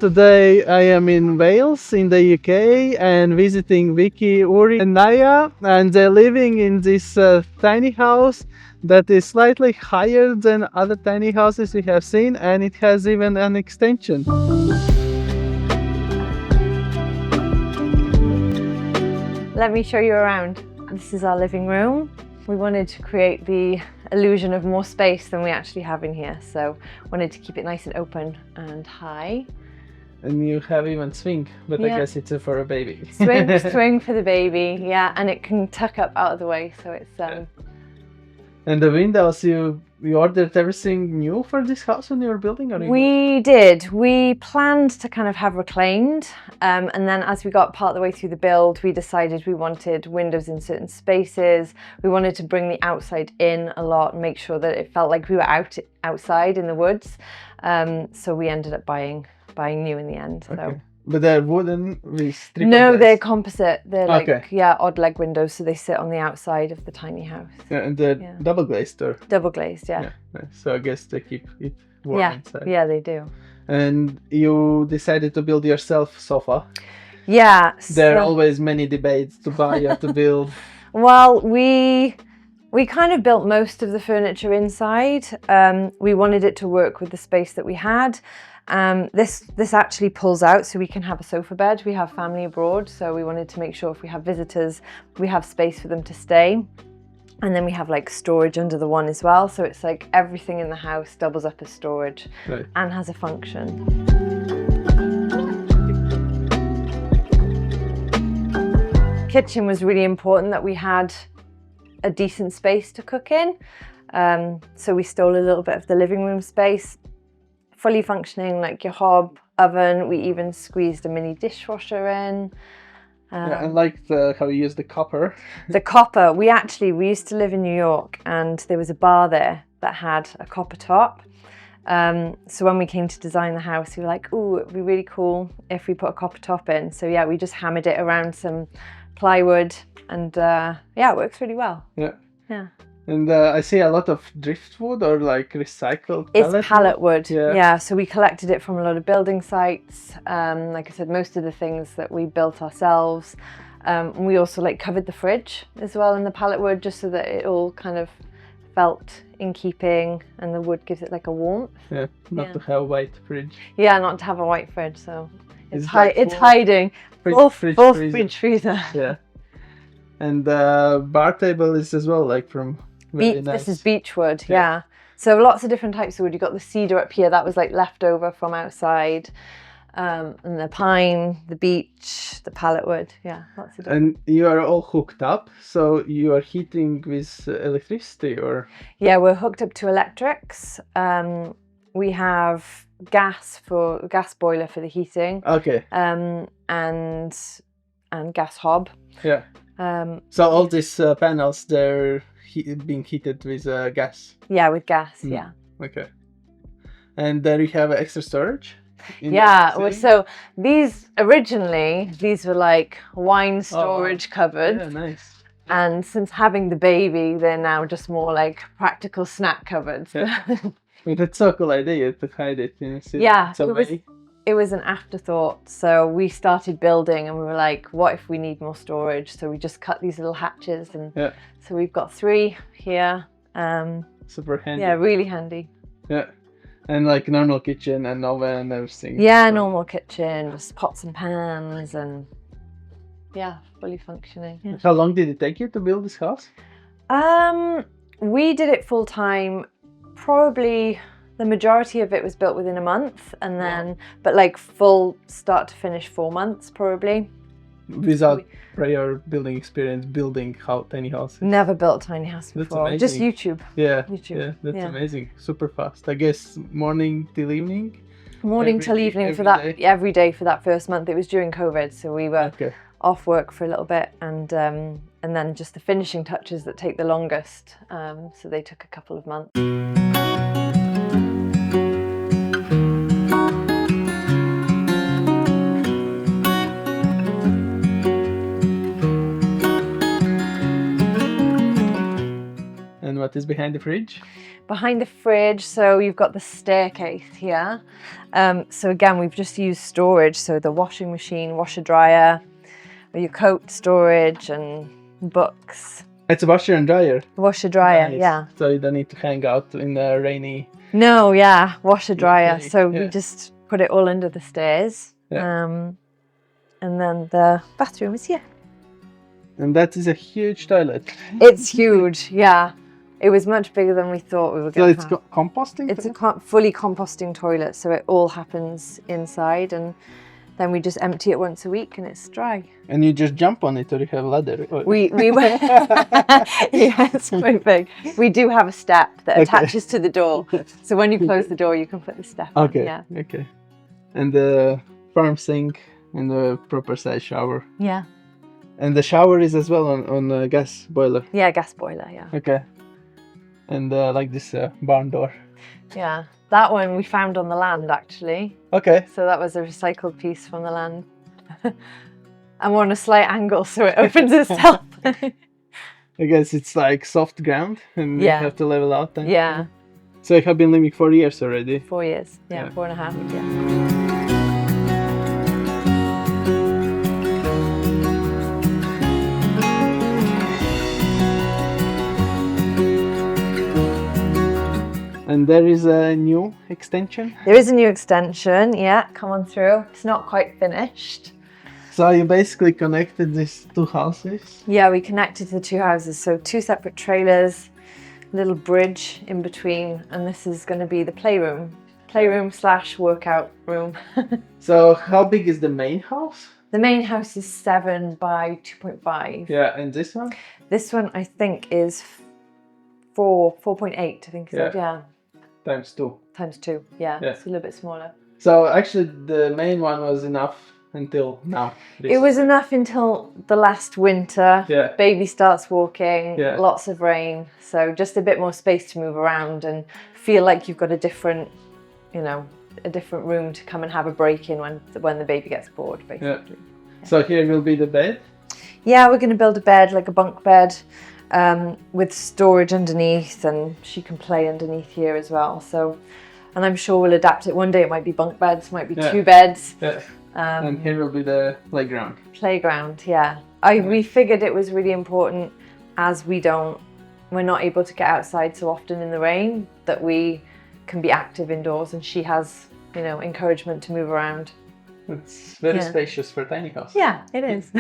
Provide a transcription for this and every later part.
today I am in Wales in the UK and visiting Vicky, Uriah and Naya, and they're living in this tiny house that is slightly higher than other tiny houses we have seen, and it has even an extension. Let me show you around. This is our living room. We wanted to create the illusion of more space than we actually have in here, so wanted to keep it nice and open and high. And you have even swing, but I guess it's for a baby. Swing for the baby, yeah, and it can tuck up out of the way, so it's And the windows, you ordered everything new for this house when you were building? Or we did. We planned to kind of have reclaimed, and then as we got part of the way through the build, we decided we wanted windows in certain spaces. We wanted to bring the outside in a lot and make sure that it felt like we were outside in the woods. So we ended up buying new in the end. Okay. So. But they're wooden with triple No, glass. they're composite. They're like, Okay. odd leg windows, so they sit on the outside of the tiny house. Yeah, and they're double glazed, or? Double glazed, yeah. So I guess they keep it warm inside. Yeah, they do. And you decided to build yourself sofa. Yeah. There are always many debates to buy or to build. Well, we kind of built most of the furniture inside. We wanted it to work with the space that we had. This actually pulls out so we can have a sofa bed. We have family abroad, so we wanted to make sure if we have visitors, we have space for them to stay. And then we have like storage under the one as well. So it's like everything in the house doubles up as storage and has a function. Kitchen was really important that we had a decent space to cook in. So we stole a little bit of the living room space. Fully functioning, like your hob, oven. We even squeezed a mini dishwasher in. I like how you use the copper. The copper, we used to live in New York, and there was a bar there that had a copper top. So when we came to design the house, we were like, ooh, it'd be really cool if we put a copper top in. So yeah, we just hammered it around some plywood, and it works really well. Yeah. And I see a lot of driftwood or like recycled pallet. It's pallet wood, yeah. So we collected it from a lot of building sites. Like I said, most of the things that we built ourselves. We also like covered the fridge as well in the pallet wood, just so that it all kind of felt in keeping, and the wood gives it like a warmth. Yeah, not to have a white fridge. Yeah, not to have a white fridge, so it's it's hiding. Full fridge freezer. Yeah. And bar table is as well, like from nice. This is beech wood, yeah. So lots of different types of wood. You've got the cedar up here, that was like left over from outside. And the pine, the beech, the pallet wood, lots of different. And you are all hooked up, so you are heating with electricity, or? Yeah, we're hooked up to electrics. We have gas boiler for the heating. Okay. And gas hob. Yeah. So all these panels, they're being heated with gas? Yeah, with gas, yeah. Okay. And there you have extra storage? So these were like wine storage cupboards. Yeah, nice. And since having the baby, they're now just more like practical snack cupboards. Yeah. But it's so cool idea to hide it in a It was an afterthought. So we started building and we were like, what if we need more storage? So we just cut these little hatches, and so we've got 3 here. Super handy. Yeah, really handy. Yeah. And like normal kitchen and oven and everything. Yeah, normal kitchen, just pots and pans, and fully functioning. Yeah. How long did it take you to build this house? We did it full time. Probably the majority of it was built within a month, and then, but like full start to finish 4 months probably. Without prior building experience, building tiny houses? Never built a tiny house before. That's amazing. Just YouTube. Yeah, that's amazing. Super fast. I guess morning till evening? Morning till evening for that, every day for that first month. It was during COVID, so we were off work for a little bit, and then just the finishing touches that take the longest. So they took a couple of months. what is behind the fridge? Behind the fridge, so you've got the staircase here. So again, we've just used storage, so the washing machine, washer dryer, your coat storage and books. It's a washer and dryer. Washer dryer, Nice. yeah. So you don't need to hang out in the rainy. No, yeah, washer dryer. Okay, So yeah. we just put it all under the stairs. Yeah. And then the bathroom is here. And that is a huge toilet. It's huge, yeah. It was much bigger than we thought we were So going to it's have. composting? It's a fully composting toilet, so it all happens inside, and then we just empty it once a week and it's dry. And you just jump on it, or you have a ladder? Or... We yeah, it's quite big. We do have a step that attaches to the door, so when you close the door, you can put the step on. Okay. Yeah. Okay. And the farm sink and the proper size shower. Yeah. And the shower is as well on a gas boiler. Yeah, gas boiler. Yeah. Okay. And like this barn door. Yeah. That one we found on the land actually. Okay. So that was a recycled piece from the land. And we're on a slight angle, so it opens itself. I guess it's like soft ground, and you Yeah. have to level out. Then. Yeah. So you have been living 4 years already. 4 years. Yeah, Yeah. 4.5. Yeah. And there is a new extension. There is a new extension. Yeah, come on through. It's not quite finished. So you basically connected these two houses. Yeah, we connected the two houses. So 2 separate trailers, little bridge in between, and this is going to be the playroom / workout room. So how big is the main house? The main house is 7 by 2.5. Yeah, and this one? This one I think is 4.8. I think you said, yeah. Times 2. Times 2. Yeah, Yeah. it's a little bit smaller. So actually the main one was enough until now. It was enough until the last winter. Yeah. Baby starts walking, Yeah. lots of rain. So just a bit more space to move around and feel like you've got a different, a different room to come and have a break in when the baby gets bored, basically. Yeah. So here will be the bed. Yeah, we're going to build a bed, like a bunk bed, with storage underneath, and she can play underneath here as well. So, and I'm sure we'll adapt it. One day it might be bunk beds, might be 2 beds. Yeah. And here will be the playground. Playground, yeah. We figured it was really important, as we're not able to get outside so often in the rain, that we can be active indoors, and she has, encouragement to move around. It's very spacious for a tiny house. Yeah, it is.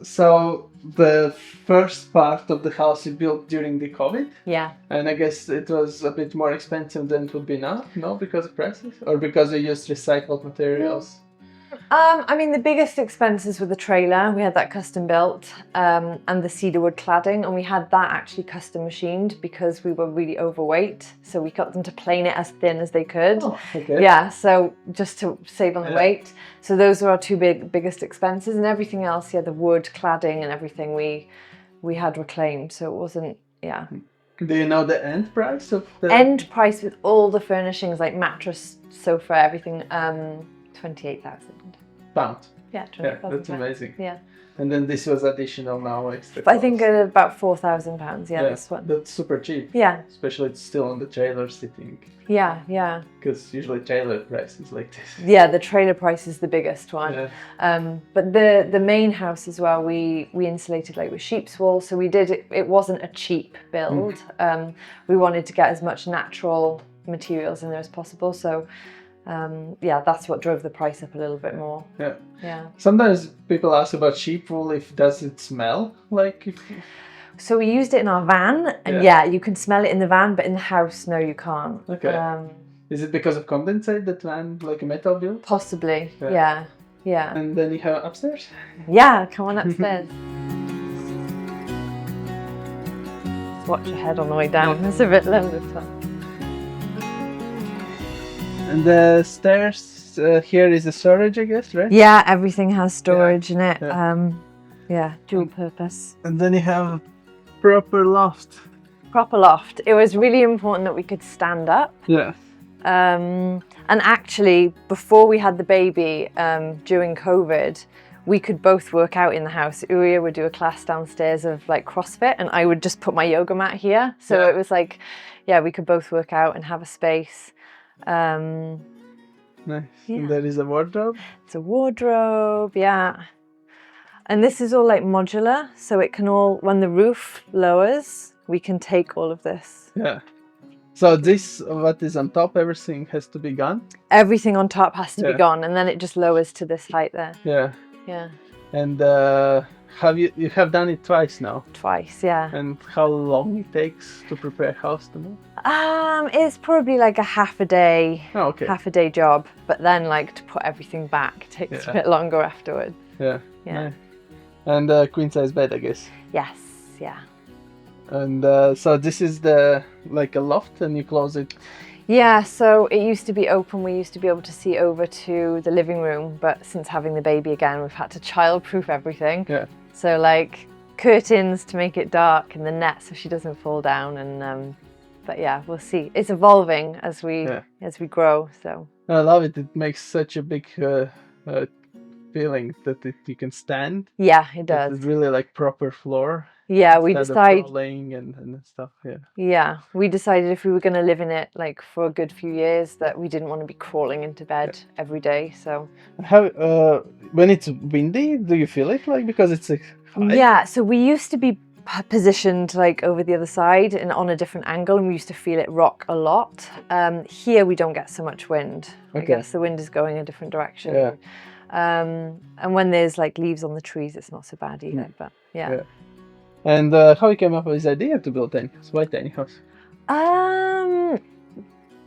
So the first part of the house you built during the COVID, Yeah. and I guess it was a bit more expensive than it would be now, no, because of prices, or because you used recycled materials? I mean, the biggest expenses were the trailer. We had that custom built, and the cedar wood cladding, and we had that actually custom machined because we were really overweight. So we got them to plane it as thin as they could. Oh, okay. Yeah, so just to save on the weight. So those were our two biggest expenses, and everything else, the wood cladding and everything we had reclaimed. So it wasn't, Do you know the end price of the End price with all the furnishings, like mattress, sofa, everything, 28,000. pound? Yeah, Yeah, 28,000. that's amazing. Yeah. And then this was additional now extra. I think cost. about £4,000. Yeah, this one. That's super cheap. Yeah, Especially it's still on the trailer sitting, yeah. because usually trailer price is like this. Yeah, the trailer price is the biggest one. Yeah. But the main house as well, we insulated like with sheep's wool. So we did it wasn't a cheap build. We wanted to get as much natural materials in there as possible. So that's what drove the price up a little bit more. Yeah. Yeah. Sometimes people ask about sheep wool, if does it smell like if... So we used it in our van, and you can smell it in the van, but in the house, no, you can't. Okay. Is it because of condensate, that van, like a metal build? Possibly. Yeah. Yeah. And then you have upstairs? Yeah, come on upstairs. Watch your head on the way down. It's a bit low this time. And the stairs here is the storage, I guess, right? Yeah, everything has storage in it. Yeah. Dual purpose. And then you have a proper loft. Proper loft. It was really important that we could stand up. Yeah. And actually, before we had the baby, during COVID, we could both work out in the house. Uriah would do a class downstairs of like CrossFit, and I would just put my yoga mat here. So it was like, yeah, we could both work out and have a space. Nice. Yeah. And there is a wardrobe. It's a wardrobe, yeah. And this is all like modular, so it can all, when the roof lowers, we can take all of this. Yeah. So this, what is on top, everything has to be gone? Everything on top has to be gone, and then it just lowers to this height there. Yeah. Yeah. And you have done it twice now? Twice, yeah. And how long it takes to prepare a house to move? It's probably like a half a day job, but then like to put everything back takes a bit longer afterward. Yeah. Yeah. Nice. And queen size bed, I guess. Yes, yeah. And so this is like a loft, and you close it. Yeah, so it used to be open. We used to be able to see over to the living room, but since having the baby again, we've had to childproof everything. Yeah. So like curtains to make it dark, and the net so she doesn't fall down. And but yeah, we'll see. It's evolving as we grow. So I love it. It makes such a big feeling that you can stand. Yeah, it does. It's really like proper floor. Yeah, we decided crawling and stuff. Yeah. Yeah, we decided if we were going to live in it like for a good few years that we didn't want to be crawling into bed every day. So how when it's windy, do you feel it like because it's like high? Yeah, so we used to be positioned like over the other side and on a different angle, and we used to feel it rock a lot. Here we don't get so much wind. I guess the wind is going a different direction. Yeah. And when there's like leaves on the trees, it's not so bad either. But yeah. And how you came up with this idea to build tiny house? Why tiny house?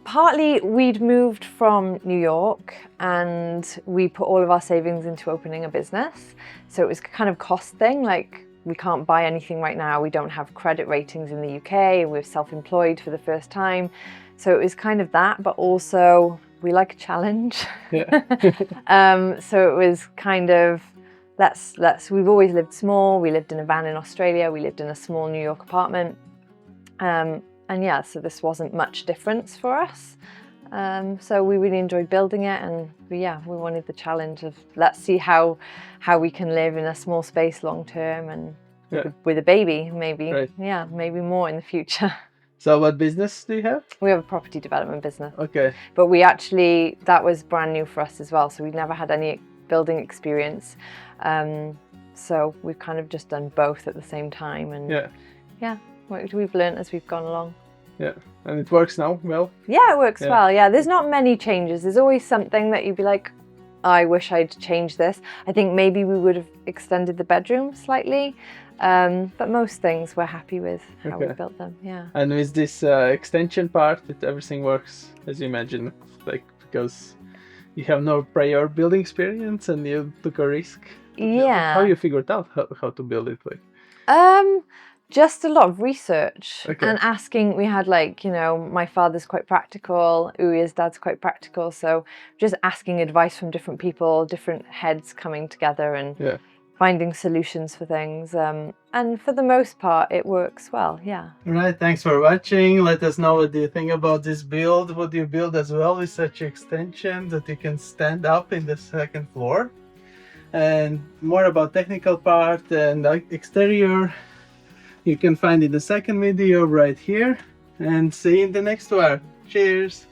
Partly we'd moved from New York and we put all of our savings into opening a business. So it was kind of cost thing, like we can't buy anything right now. We don't have credit ratings in the UK. We're self-employed for the first time. So it was kind of that, but also we like a challenge. Yeah. So it was kind of, we've always lived small. We lived in a van in Australia. We lived in a small New York apartment. And yeah, so this wasn't much difference for us. So we really enjoyed building it, and we wanted the challenge of let's see how we can live in a small space long term and with a baby, maybe. Yeah, maybe more in the future. So what business do you have? We have a property development business. Okay. But that was brand new for us as well. So we'd never had any building experience. So we've kind of just done both at the same time. And yeah, what we've learned as we've gone along. Yeah, and it works now well? Yeah, it works well. Yeah, there's not many changes. There's always something that you'd be like, I wish I'd changed this. I think maybe we would have extended the bedroom slightly. But most things we're happy with how we built them. Yeah. And with this extension part, everything works as you imagine, like because you have no prior building experience and you took a risk. Yeah. How you figured out how to build it like? Just a lot of research and asking. We had my father's quite practical, Uriah's dad's quite practical, so just asking advice from different people, different heads coming together and finding solutions for things. And for the most part, it works well. Yeah. All right. Thanks for watching. Let us know what do you think about this build. Would you build as well with such extension that you can stand up in the second floor? And more about technical part and exterior, you can find in the second video right here, and see you in the next one. Cheers!